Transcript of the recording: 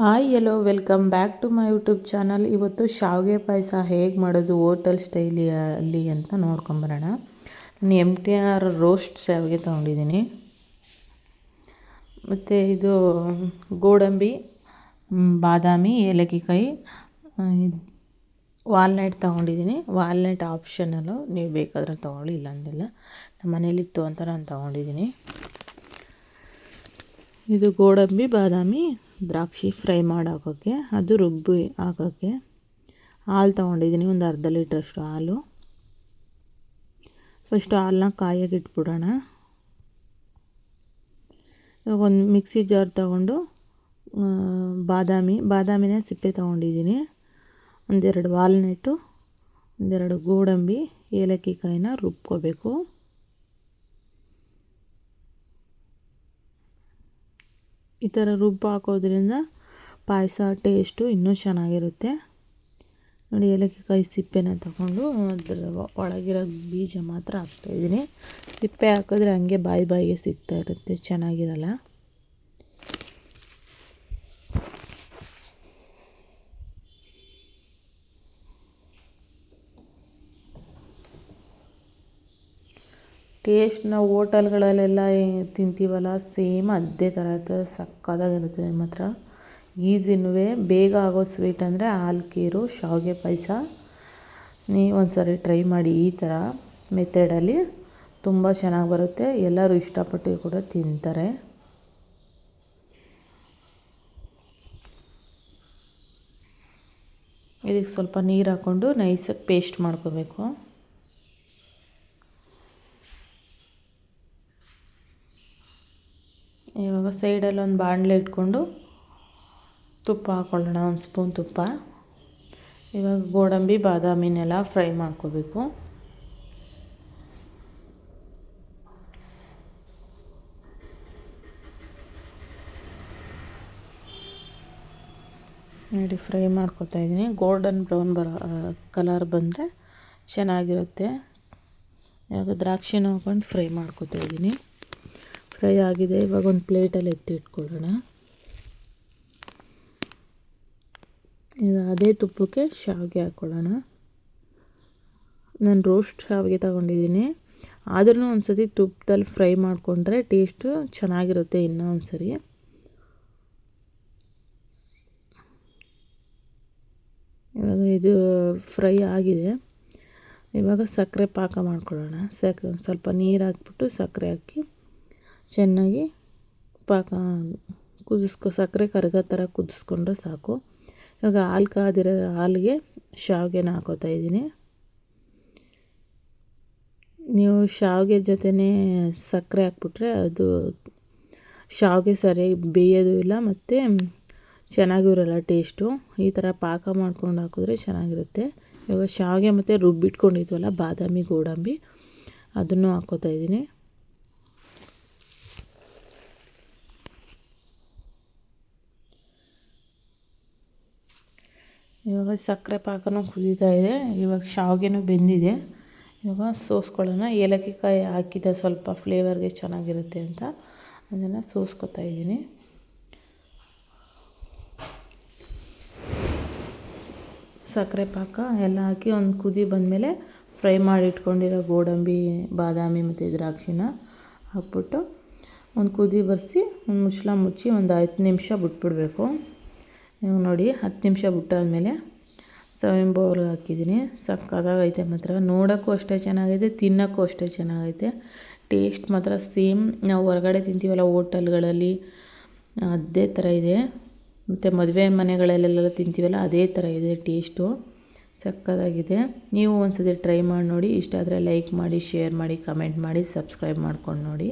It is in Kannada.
Hi hello welcome back to my YouTube channel. ಇವತ್ತು ಶಾವಿಗೆ ಪಾಯಸ ಹೇಗೆ ಮಾಡೋದು ಹೋಟೆಲ್ ಸ್ಟೈಲಿಯಲ್ಲಿ ಅಂತ ನೋಡ್ಕೊಂಬರೋಣ. ನಾನು MTR ರೋಸ್ಟ್ ಶಾವಿಗೆ ತೊಗೊಂಡಿದ್ದೀನಿ. ಮತ್ತು ಇದು ಗೋಡಂಬಿ, ಬಾದಾಮಿ, ಏಲಕ್ಕಿಕಾಯಿ, ವಾಲ್ನಟ್ ತೊಗೊಂಡಿದ್ದೀನಿ. ವಾಲ್ನಟ್ ಆಪ್ಷನಲ್ಲು, ನೀವು ಬೇಕಾದರೆ ತೊಗೊಳ್ಳಿ, ಇಲ್ಲಾಂದಿಲ್ಲ. ನಮ್ಮ ಮನೇಲಿತ್ತು ಅಂತ ನಾನು ತೊಗೊಂಡಿದ್ದೀನಿ. ಇದು ಗೋಡಂಬಿ, ಬಾದಾಮಿ, ದ್ರಾಕ್ಷಿ ಫ್ರೈ ಮಾಡಿ ಹಾಕೋಕ್ಕೆ, ಅದು ರುಬ್ಬಿ ಹಾಕೋಕ್ಕೆ. ಹಾಲು ತೊಗೊಂಡಿದ್ದೀನಿ, ಒಂದು ಅರ್ಧ ಲೀಟ್ರಷ್ಟು ಹಾಲು. ಫಸ್ಟು ಹಾಲನ್ನ ಕಾಯೋಕೆ ಇಟ್ಬಿಡೋಣ. ಇವಾಗ ಒಂದು ಮಿಕ್ಸಿ ಜಾರ್ ತೊಗೊಂಡು ಬಾದಾಮಿನ ಸಿಪ್ಪೆ ತೊಗೊಂಡಿದ್ದೀನಿ. ಒಂದೆರಡು ವಾಲ್ನಟ್ಟು, ಒಂದೆರಡು ಗೋಡಂಬಿ, ಏಲಕ್ಕಿ ಕಾಯಿನ ರುಬ್ಕೋಬೇಕು. ಈ ಥರ ಹಾಕೋದ್ರಿಂದ ಪಾಯಸ ಟೇಸ್ಟು ಇನ್ನೂ ಚೆನ್ನಾಗಿರುತ್ತೆ. ನೋಡಿ, ಏಲಕ್ಕಿಕಾಯಿ ಸಿಪ್ಪೆನ ತಗೊಂಡು ಅದರ ಒಳಗಿರೋ ಬೀಜ ಮಾತ್ರ ಹಾಕ್ತಾಯಿದ್ದೀನಿ. ಸಿಪ್ಪೆ ಹಾಕಿದ್ರೆ ಹಂಗೆ ಬಾಯಿಗೆ ಸಿಗ್ತಾ ಇರುತ್ತೆ, ಚೆನ್ನಾಗಿರಲ್ಲ. ಟೇಸ್ಟ್ ನಾವು ಹೋಟೆಲ್ಗಳಲ್ಲೆಲ್ಲ ತಿಂತೀವಲ್ಲ, ಸೇಮ್ ಅದೇ ಥರ ಇರ್ತದೆ, ಸಕ್ಕತ್ತಾಗಿರ್ತದೆ ಮಾತ್ರ. ಈಸಿನೂ ಬೇಗ ಆಗೋ ಸ್ವೀಟ್ ಅಂದರೆ ಹಾಲು ಖೀರು ಶಾವಿಗೆ ಪಾಯಸ. ನೀವು ಒಂದ್ಸರಿ ಟ್ರೈ ಮಾಡಿ, ಈ ಥರ ಮೆಥಡಲ್ಲಿ ತುಂಬ ಚೆನ್ನಾಗಿ ಬರುತ್ತೆ. ಎಲ್ಲರೂ ಇಷ್ಟಪಟ್ಟು ಕೂಡ ತಿಂತಾರೆ. ಇದಕ್ಕೆ ಸ್ವಲ್ಪ ನೀರು ಹಾಕ್ಕೊಂಡು ನೈಸಾಗಿ ಪೇಸ್ಟ್ ಮಾಡ್ಕೋಬೇಕು. ಇವಾಗ ಸೈಡಲ್ಲಿ ಒಂದು ಬಾಣಲೆ ಇಟ್ಕೊಂಡು ತುಪ್ಪ ಹಾಕ್ಕೊಳ್ಳೋಣ, ಒಂದು ಸ್ಪೂನ್ ತುಪ್ಪ. ಇವಾಗ ಗೋಡಂಬಿ, ಬಾದಾಮಿನೆಲ್ಲ ಫ್ರೈ ಮಾಡ್ಕೋಬೇಕು. ನೋಡಿ, ಫ್ರೈ ಮಾಡ್ಕೊತಾ ಇದ್ದೀನಿ. ಗೋಲ್ಡನ್ ಬ್ರೌನ್ ಕಲರ್ ಬಂದರೆ ಚೆನ್ನಾಗಿರುತ್ತೆ. ಇವಾಗ ದ್ರಾಕ್ಷಿನ ಹಾಕೊಂಡು ಫ್ರೈ ಮಾಡ್ಕೊತಾ ಇದ್ದೀನಿ. ಫ್ರೈ ಆಗಿದೆ. ಇವಾಗ ಒಂದು ಪ್ಲೇಟಲ್ಲಿ ಎತ್ತಿಟ್ಕೊಳ್ಳೋಣ. ಅದೇ ತುಪ್ಪಕ್ಕೆ ಶಾವಿಗೆ ಹಾಕ್ಕೊಳ್ಳೋಣ. ನಾನು ರೋಸ್ಟ್ ಶಾವಿಗೆ ತಗೊಂಡಿದ್ದೀನಿ. ಆದ್ರೂ ಒಂದು ಸತಿ ತುಪ್ಪದಲ್ಲಿ ಫ್ರೈ ಮಾಡಿಕೊಂಡ್ರೆ ಟೇಸ್ಟು ಚೆನ್ನಾಗಿರುತ್ತೆ. ಇನ್ನೂ ಒಂದು ಸರಿ ಇವಾಗ ಇದು ಫ್ರೈ ಆಗಿದೆ. ಇವಾಗ ಸಕ್ಕರೆ ಪಾಕ ಮಾಡ್ಕೊಳ್ಳೋಣ. ಒಂದು ಸ್ವಲ್ಪ ನೀರು ಹಾಕ್ಬಿಟ್ಟು ಸಕ್ಕರೆ ಹಾಕಿ ಚೆನ್ನಾಗಿ ಪಾಕ ಸಕ್ಕರೆ ಕರಗೋ ಥರ ಕುದಿಸ್ಕೊಂಡ್ರೆ ಸಾಕು. ಇವಾಗ ಹಾಲು ಕಾದಿರೋ ಹಾಲಿಗೆ ಶಾವಿಗೆನ ಹಾಕೋತಾ ಇದ್ದೀನಿ. ನೀವು ಶಾವಿಗೆ ಜೊತೆನೇ ಸಕ್ಕರೆ ಹಾಕ್ಬಿಟ್ರೆ ಅದು ಶಾವಿಗೆ ಸರಿಯಾಗಿ ಬೇಯೋದು ಇಲ್ಲ, ಮತ್ತು ಚೆನ್ನಾಗೂ ಇರೋಲ್ಲ ಟೇಸ್ಟು. ಈ ಥರ ಪಾಕ ಮಾಡ್ಕೊಂಡು ಹಾಕಿದ್ರೆ ಚೆನ್ನಾಗಿರುತ್ತೆ. ಇವಾಗ ಶಾವಿಗೆ ಮತ್ತು ರುಬ್ಬಿಟ್ಕೊಂಡಿದ್ವಲ್ಲ ಬಾದಾಮಿ, ಗೋಡಂಬಿ, ಅದನ್ನು ಹಾಕ್ಕೋತಾ ಇದ್ದೀನಿ. ಇವಾಗ ಸಕ್ಕರೆ ಪಾಕನೂ ಕುದೀತಾ ಇದೆ. ಇವಾಗ ಶಾವಿಗೆನೂ ಬೆಂದಿದೆ. ಇವಾಗ ಸೋಸ್ಕೊಳ್ಳೋಣ. ಏಲಕ್ಕಿಕಾಯಿ ಹಾಕಿದೆ ಸ್ವಲ್ಪ ಫ್ಲೇವರ್ಗೆ ಚೆನ್ನಾಗಿರುತ್ತೆ ಅಂತ, ಅದನ್ನು ಸೋಸ್ಕೊತಾ ಇದ್ದೀನಿ. ಸಕ್ಕರೆ ಪಾಕ ಎಲ್ಲ ಹಾಕಿ ಒಂದು ಕುದಿ ಬಂದಮೇಲೆ ಫ್ರೈ ಮಾಡಿ ಇಟ್ಕೊಂಡಿರೋ ಗೋಡಂಬಿ, ಬಾದಾಮಿ ಮತ್ತು ದ್ರಾಕ್ಷಿನ ಹಾಕ್ಬಿಟ್ಟು ಒಂದು ಕುದಿ ಬರೆಸಿ ಒಂದು ಮುಚ್ಚಳ ಮುಚ್ಚಿ ಒಂದು 10 ನಿಮಿಷ ಬಿಟ್ಬಿಡಬೇಕು. ಇವಾಗ ನೋಡಿ, 10 ನಿಮಿಷ ಬಿಟ್ಟಾದಮೇಲೆ ಸರ್ವಿಂಗ್ ಬೌಲ್ಗೆ ಹಾಕಿದ್ದೀನಿ. ಸಕ್ಕತ್ತಾಗೈತೆ ಮಾತ್ರ. ನೋಡೋಕ್ಕೂ ಅಷ್ಟೇ ಚೆನ್ನಾಗೈತೆ, ತಿನ್ನೋಕ್ಕೂ ಅಷ್ಟೇ ಚೆನ್ನಾಗೈತೆ. ಟೇಸ್ಟ್ ಮಾತ್ರ ಸೇಮ್ ನಾವು ಹೊರಗಡೆ ತಿಂತೀವಲ್ಲ ಹೋಟೆಲ್ಗಳಲ್ಲಿ, ಅದೇ ಥರ ಇದೆ. ಮತ್ತು ಮದುವೆ ಮನೆಗಳಲ್ಲೆಲ್ಲ ತಿಂತೀವಲ್ಲ, ಅದೇ ಥರ ಇದೆ ಟೇಸ್ಟು. ಸಕ್ಕತ್ತಾಗಿದೆ. ನೀವು ಒಂದ್ಸತಿ ಟ್ರೈ ಮಾಡಿ ನೋಡಿ. ಇಷ್ಟ ಆದರೆ ಲೈಕ್ ಮಾಡಿ, ಶೇರ್ ಮಾಡಿ, ಕಮೆಂಟ್ ಮಾಡಿ, ಸಬ್ಸ್ಕ್ರೈಬ್ ಮಾಡ್ಕೊಂಡು ನೋಡಿ.